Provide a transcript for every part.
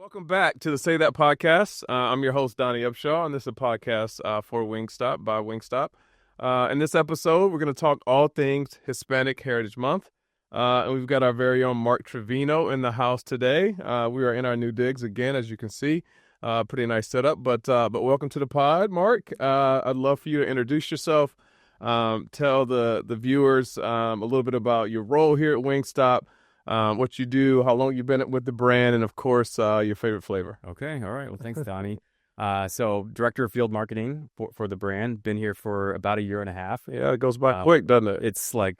Welcome back to the Say That podcast. I'm your host, Donnie Upshaw, and this is a podcast for Wingstop by Wingstop. In this episode, we're going to talk all things Hispanic Heritage Month. And we've got our very own Marc Trevino in the house today. We are in our new digs again, as you can see. Pretty nice setup, but welcome to the pod, Marc. I'd love for you to introduce yourself, tell the viewers a little bit about your role here at Wingstop. What you do, how long you've been with the brand, and of course, your favorite flavor. Okay. All right. Well, thanks, Donnie. So Director of Field Marketing for the brand. Been here for about a year and a half. Yeah, it goes by quick, doesn't it? It's like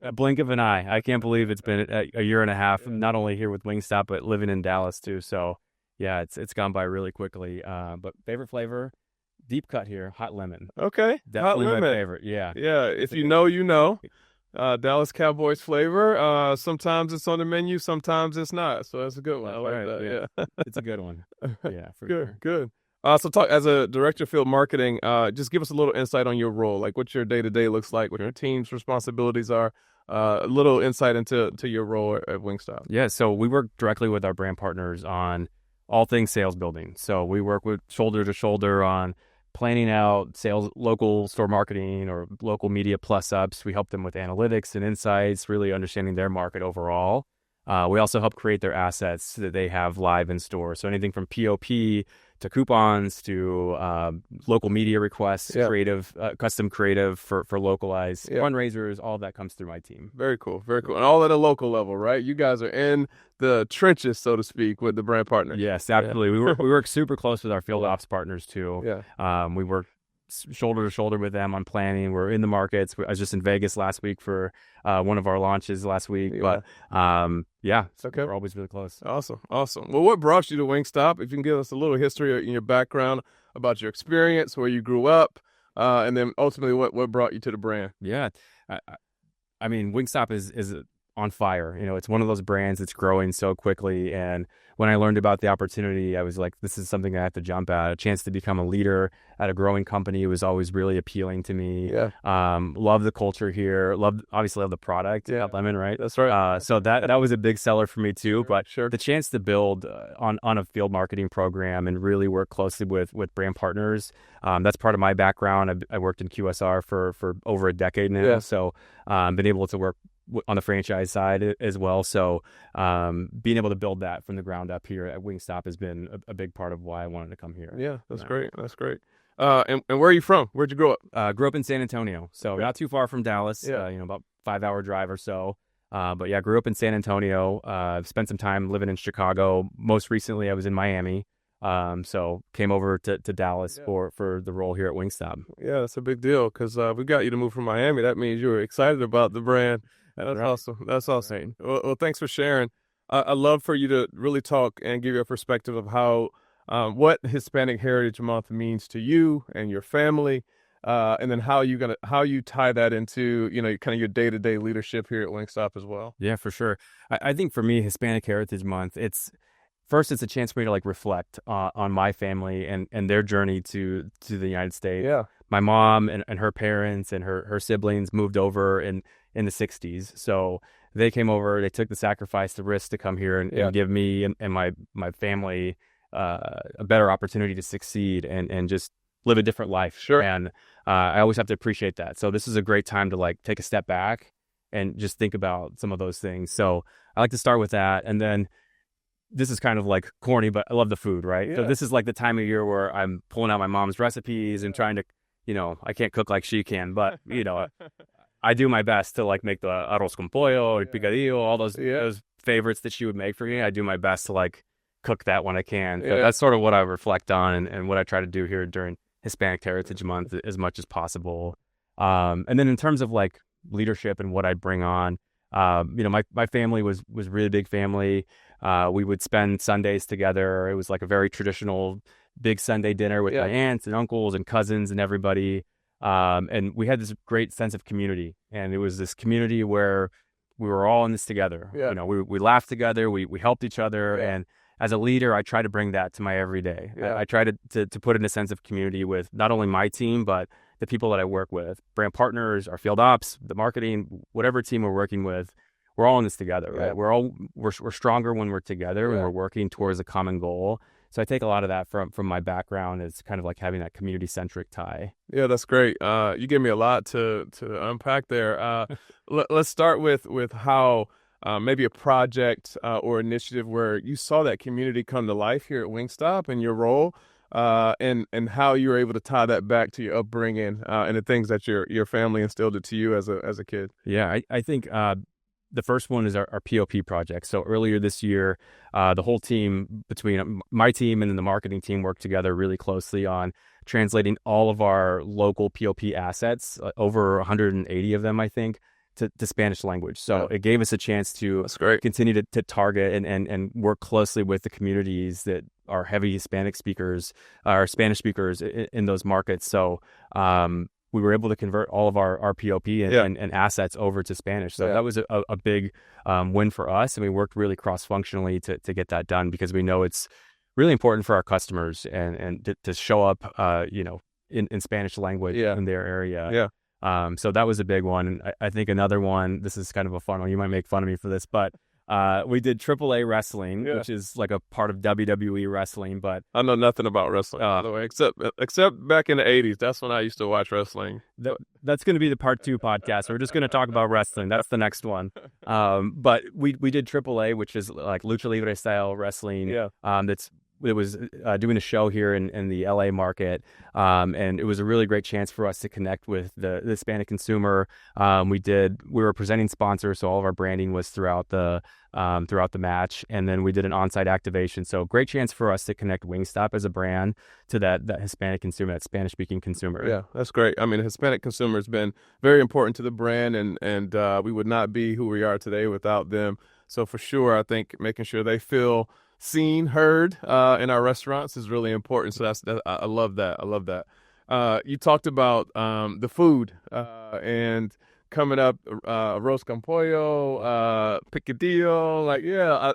a blink of an eye. I can't believe it's been a year and a half, not only here with Wingstop, but living in Dallas too. So yeah, it's gone by really quickly. But favorite flavor, deep cut here, hot lemon. Okay. Definitely hot lemon. my favorite. Yeah. Yeah. If you know, you know. Dallas Cowboys flavor. Sometimes it's on the menu, sometimes it's not. So that's a good one. I like that. Yeah. It's a good one. Yeah, for good, sure. Good. So talk as a director of field marketing, just give us a little insight on your role, like what your day-to-day looks like, what your team's responsibilities are, a little insight into your role at Wingstop. Yeah, so we work directly with our brand partners on all things sales building. So we work with shoulder to shoulder on planning out sales, local store marketing or local media plus ups. We help them with analytics and insights, really understanding their market overall. We also help create their assets that they have live in store. So anything from POP to coupons to local media requests, creative, custom creative for localized fundraisers, all of that comes through my team. Very cool. Very cool. And all at a local level, right? You guys are in the trenches, so to speak, with the brand partner. Yes, absolutely. We work super close with our field ops partners too. Yeah. We work shoulder to shoulder with them on planning. We're in the markets. I was just in Vegas last week for one of our launches last week. But it's okay. We're always really close. Awesome. Well, what brought you to Wingstop? If you can give us a little history in your background about your experience, where you grew up, and then ultimately what brought you to the brand. Yeah. I mean, Wingstop is on fire. You know, it's one of those brands that's growing so quickly. And when I learned about the opportunity, I was like, this is something I have to jump at. A chance to become a leader at a growing company was always really appealing to me. Yeah. Love the culture here. Obviously love the product. Yeah. Lemon, right? That's right. So that was a big seller for me too. But sure. The chance to build on a field marketing program and really work closely with brand partners. That's part of my background. I worked in QSR for over a decade now. Yeah. So been able to work on the franchise side as well. So being able to build that from the ground up here at Wingstop has been a big part of why I wanted to come here. Yeah, that's great. That's great. And where are you from? Where'd you grow up? Grew up in San Antonio, so not too far from Dallas, about 5-hour drive or so. But yeah, grew up in San Antonio, spent some time living in Chicago. Most recently, I was in Miami. So came over to Dallas for the role here at Wingstop. Yeah, that's a big deal because we got you to move from Miami. That means you were excited about the brand. That's awesome. That's awesome. Well, thanks for sharing. I'd love for you to really talk and give your perspective of how what Hispanic Heritage Month means to you and your family, and then how you tie that into kind of your day-to-day leadership here at Wingstop as well. Yeah, for sure. I think for me, Hispanic Heritage Month, it's a chance for me to reflect on my family and their journey to the United States. Yeah. My mom and her parents and her siblings moved over in the 60s. So they came over, they took the sacrifice, the risk to come here and give me and my family a better opportunity to succeed and just live a different life. Sure. And I always have to appreciate that. So this is a great time to take a step back and just think about some of those things. So I like to start with that. And then this is kind of corny, but I love the food, right? Yeah. So this is the time of year where I'm pulling out my mom's recipes and trying to, I can't cook like she can, but, I do my best to make the arroz con pollo or picadillo, all those favorites that she would make for me. I do my best to cook that when I can. So that's sort of what I reflect on and what I try to do here during Hispanic Heritage Month as much as possible. And then in terms of leadership and what I bring on, my family was really big family. We would spend Sundays together. It was a very traditional big Sunday dinner with my aunts and uncles and cousins and everybody. And we had this great sense of community, and it was this community where we were all in this together. Yeah. We laughed together, we helped each other. And as a leader, I try to bring that to my everyday. I try to put in a sense of community with not only my team, but the people that I work with, brand partners, our field ops, the marketing, whatever team we're working with. we're all in this together, right? Yeah. We're stronger when we're together and we're working towards a common goal. So I take a lot of that from my background. It's kind of like having that community centric tie. Yeah, that's great. You gave me a lot to unpack there. Let's start with how maybe a project or initiative where you saw that community come to life here at Wingstop and your role, and how you were able to tie that back to your upbringing and the things that your family instilled it to you as a kid. Yeah, I think the first one is our POP project. So earlier this year, the whole team between my team and then the marketing team worked together really closely on translating all of our local POP assets, over 180 of them, I think, to Spanish language. So it gave us a chance to continue to target and work closely with the communities that are heavy Hispanic speakers or Spanish speakers in those markets. So we were able to convert all of our POP and assets over to Spanish. So that was a big win for us. And we worked really cross-functionally to get that done because we know it's really important for our customers and to show up, in Spanish language in their area. Yeah. So that was a big one. And I think another one, this is kind of a fun one. You might make fun of me for this, but we did AAA wrestling, which is like a part of WWE wrestling. But I know nothing about wrestling, by the way, except back in the 80s. That's when I used to watch wrestling. That's going to be the part 2 podcast. We're just going to talk about wrestling. That's the next one. But we did AAA, which is like lucha libre style wrestling. It was doing a show here in the LA market, and it was a really great chance for us to connect with the Hispanic consumer. We were presenting sponsors, so all of our branding was throughout the match, and then we did an on-site activation. So great chance for us to connect Wingstop as a brand to that Hispanic consumer, that Spanish-speaking consumer. Yeah, that's great. I mean, the Hispanic consumer has been very important to the brand, and we would not be who we are today without them. So for sure, I think making sure they feel seen, heard in our restaurants is really important. So I love that. I love that. You talked about the food and coming up, arroz con pollo, picadillo.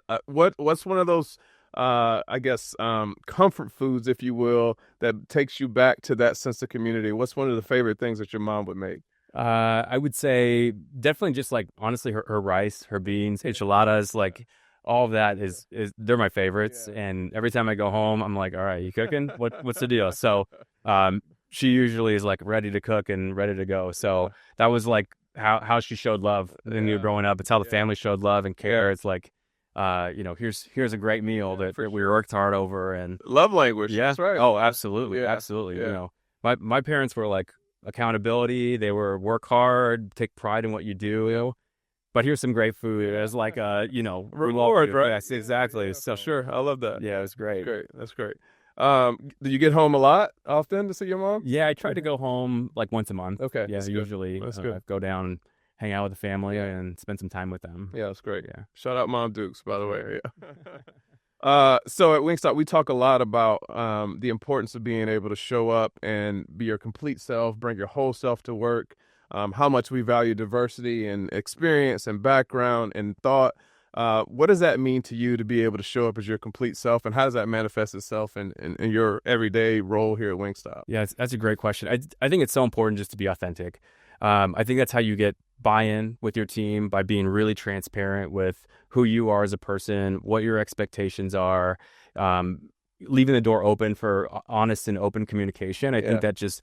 What's one of those comfort foods, if you will, that takes you back to that sense of community? What's one of the favorite things that your mom would make? I would say definitely just like honestly her rice, her beans, enchiladas, like. All of that is they're my favorites, and every time I go home, I'm like, all right, you cooking? What's the deal? So, she usually is like ready to cook and ready to go. So that was like how she showed love when you were growing up. It's how the family showed love and care. It's like, here's a great meal that we worked hard over and love language. Yeah. That's right. Oh, absolutely, absolutely. Yeah. My parents were like accountability. They were work hard, take pride in what you do. But here's some great food as like reward, right? Yes, exactly. So sure, I love that. Yeah, it was great. That's great. Do you get home a lot often to see your mom? Yeah, I try to go home like once a month. Okay. Yeah, usually That's good. Go down and hang out with the family and spend some time with them. Yeah, that's great. Yeah. Shout out Mom Dukes, by the way. Yeah. So at Wingstop, we talk a lot about the importance of being able to show up and be your complete self, bring your whole self to work. How much we value diversity and experience and background and thought. What does that mean to you to be able to show up as your complete self, and how does that manifest itself in your everyday role here at Wingstop? Yeah, that's a great question. I think it's so important just to be authentic. I think that's how you get buy-in with your team, by being really transparent with who you are as a person, what your expectations are, leaving the door open for honest and open communication. I think that just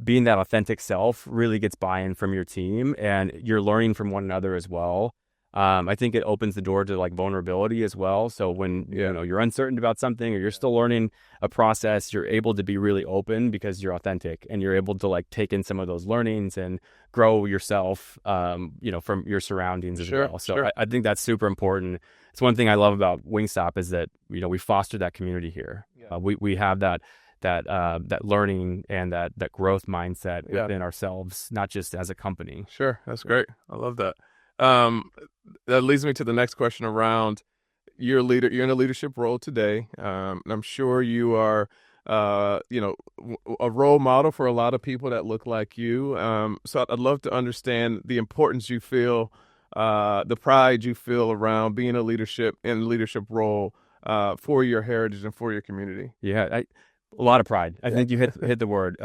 being that authentic self really gets buy-in from your team, and you're learning from one another as well. I think it opens the door to like vulnerability as well. So when you're uncertain about something or you're still learning a process, you're able to be really open because you're authentic, and you're able to like take in some of those learnings and grow yourself, from your surroundings as well. So I think that's super important. It's one thing I love about Wingstop is that we foster that community here. We have that learning and that growth mindset within ourselves, not just as a company. Sure. That's great. I love that. That leads me to the next question around you're a leader. You're in a leadership role today. And I'm sure you are, a role model for a lot of people that look like you. So I'd love to understand the importance you feel, the pride you feel around being in a leadership role, for your heritage and for your community. Yeah. A lot of pride. I think you hit the word.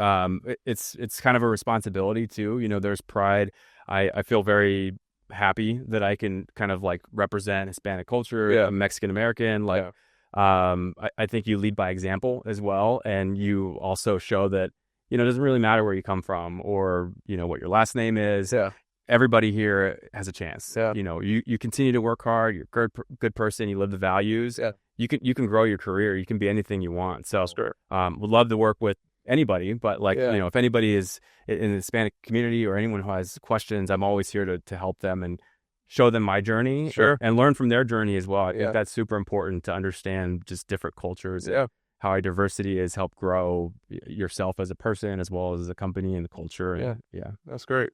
It's kind of a responsibility too. There's pride. I feel very happy that I can kind of like represent Hispanic culture. Yeah. I'm Mexican American. Like, I think you lead by example as well. And you also show that, it doesn't really matter where you come from or, what your last name is. Yeah. Everybody here has a chance. Yeah. You continue to work hard. You're a good person. You live the values. Yeah. You can grow your career. You can be anything you want. So, That's great. Would love to work with anybody, but like, Yeah. if anybody is in the Hispanic community or anyone who has questions, I'm always here to help them and show them my journey. Sure. And learn from their journey as well. I Yeah. think that's super important to understand just different cultures. Yeah. And how our diversity has helped grow yourself as a person as well as a company and the culture. And, yeah. That's great.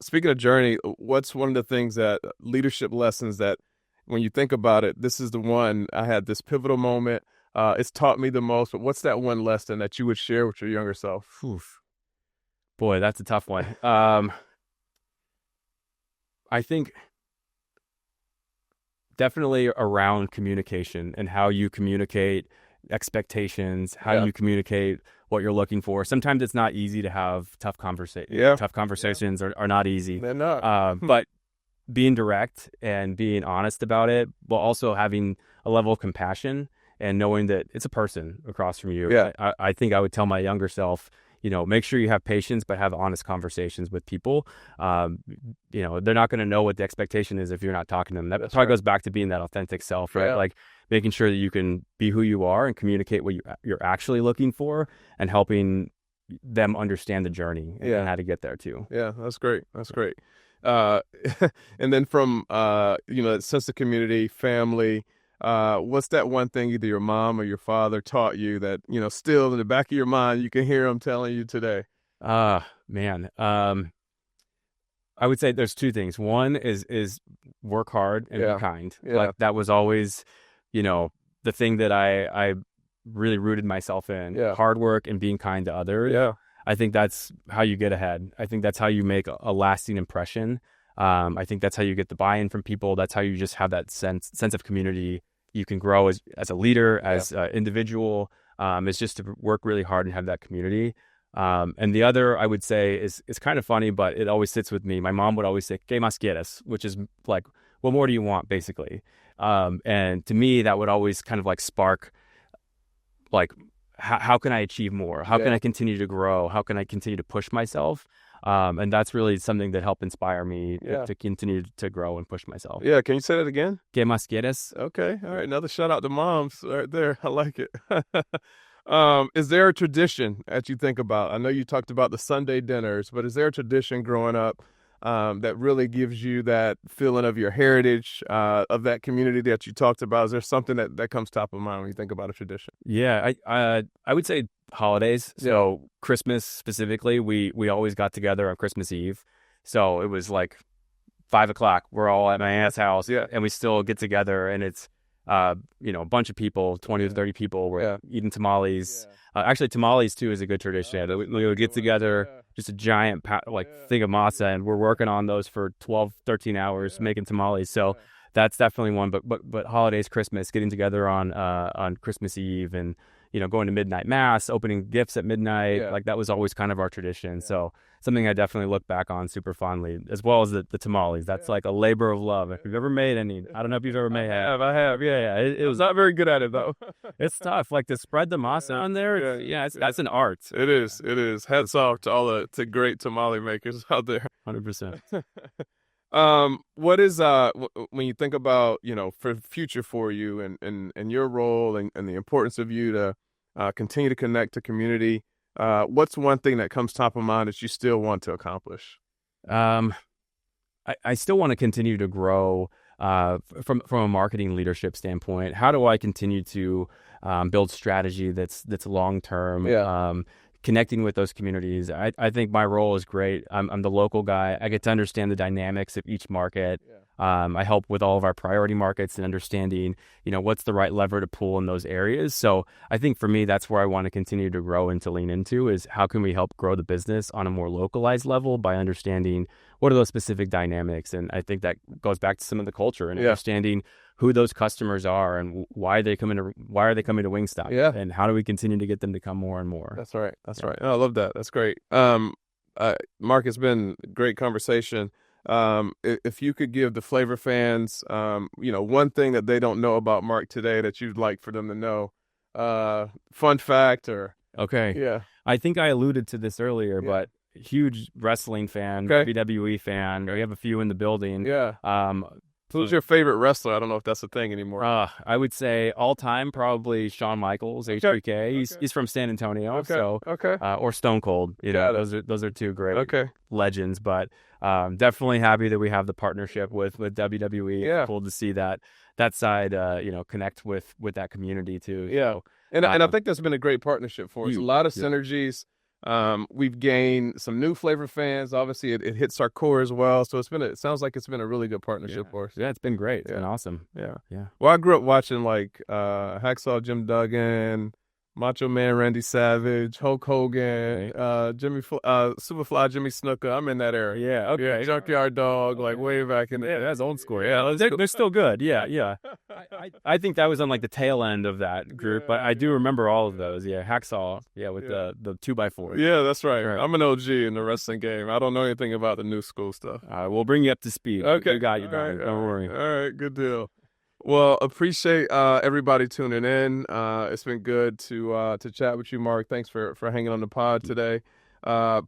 Speaking of journey, what's one of the things that leadership lessons that when you think about it, this is the one I had this pivotal moment. It's taught me the most, but what's that one lesson that you would share with your younger self? Oof. Boy, that's a tough one. I think definitely around communication and how you communicate expectations, how you communicate what you're looking for. Sometimes it's not easy to have tough conversations. Yeah. Tough conversations are not easy. They're not. But being direct and being honest about it, but also having a level of compassion and knowing that it's a person across from you. Yeah. I think I would tell my younger self, make sure you have patience, but have honest conversations with people. They're not going to know what the expectation is if you're not talking to them. That That's probably right. goes back to being that authentic self, right? Yeah. Like making sure that you can be who you are and communicate what you're actually looking for and helping them understand the journey and how to get there too. Yeah, that's great. That's great. And then from, sense of community, family, what's that one thing either your mom or your father taught you that, still in the back of your mind, you can hear them telling you today? Man. I would say there's two things. One is work hard and be kind. Yeah. Like that was always, the thing that I really rooted myself in. Yeah. Hard work and being kind to others. Yeah. I think that's how you get ahead. I think that's how you make a lasting impression. I think that's how you get the buy-in from people. That's how you just have that sense of community. You can grow as a leader, as an individual. It's just to work really hard and have that community. And the other I would say is kind of funny, but it always sits with me. My mom would always say, "¿Qué más quieres?" which is like, what more do you want, basically? And to me, that would always kind of like spark, like, how can I achieve more? How can I continue to grow? How can I continue to push myself? And that's really something that helped inspire me to continue to grow and push myself. Yeah. Can you say that again? ¿Qué más quieres? Okay. All right. Another shout out to moms right there. I like it. Is there a tradition that you think about? I know you talked about the Sunday dinners, but is there a tradition growing up that really gives you that feeling of your heritage, of that community that you talked about? Is there something that comes top of mind when you think about a tradition? Yeah, I would say holidays. So Christmas specifically, we always got together on Christmas Eve. So it was like 5:00. We're all at my aunt's house, and we still get together, and it's a bunch of people, 20 to 30 people. We're eating tamales. Actually, tamales too is a good tradition. We would get together, just a giant thing of masa, and we're working on those for 12, 13 hours making tamales. So that's definitely one. But holidays, Christmas, getting together on Christmas Eve, and going to midnight mass, opening gifts at midnight, like that was always kind of our tradition. So something I definitely look back on super fondly, as well as the tamales. That's like a labor of love. If you've ever made any, I don't know if you've ever made. I have. Yeah. It was not very good at it though. It's tough, like to spread the masa on there. That's an art. It is. Hats off to all the great tamale makers out there. 100%. What is when you think about for future for you and your role and the importance of you to continue to connect to community, what's one thing that comes top of mind that you still want to accomplish? I still want to continue to grow from a marketing leadership standpoint. How do I continue to build strategy that's long term? Connecting with those communities. I think my role is great. I'm the local guy. I get to understand the dynamics of each market. I help with all of our priority markets and understanding, what's the right lever to pull in those areas. So I think for me, that's where I want to continue to grow and to lean into is how can we help grow the business on a more localized level by understanding what are those specific dynamics. And I think that goes back to some of the culture and understanding who those customers are and why are they coming to Wingstop? And how do we continue to get them to come more and more? That's right. Oh, I love that. That's great. Marc, it's been a great conversation. If you could give the Flavor fans, one thing that they don't know about Marc today that you'd like for them to know, fun fact or Okay. yeah. I think I alluded to this earlier, Yeah. but huge wrestling fan, Okay. WWE fan. We have a few in the building. Yeah. Who's your favorite wrestler? I don't know if that's a thing anymore. I would say all time probably Shawn Michaels, H3K. He's from San Antonio, so or Stone Cold. Those are two great legends. But definitely happy that we have the partnership with WWE. Yeah. Cool to see that side connect with that community too. Yeah. So, and I think that's been a great partnership for us. A lot of synergies. We've gained some new Flavor fans. Obviously, it hits our core as well. So it sounds like it's been a really good partnership for us. Yeah, it's been great. It's been awesome. Yeah. Yeah. Well, I grew up watching like Hacksaw Jim Duggan, Macho Man Randy Savage, Hulk Hogan, Superfly Jimmy Snuka. I'm in that era. Yeah. Okay. Yeah, Junkyard Dog, like way back in. Yeah, that's old school. Yeah, they're still good. Yeah. I think that was on like the tail end of that group, but I do remember all of those. Yeah, Hacksaw. Yeah, with the 2x4. Yeah, that's right. I'm an OG in the wrestling game. I don't know anything about the new school stuff. We'll bring you up to speed. Okay, we got you. Don't worry. All right, good deal. Well, appreciate everybody tuning in. It's been good to chat with you, Marc. Thanks for hanging on the pod today.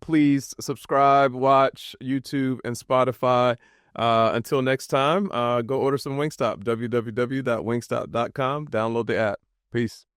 Please subscribe, watch YouTube and Spotify. Until next time, go order some Wingstop, www.wingstop.com. Download the app. Peace.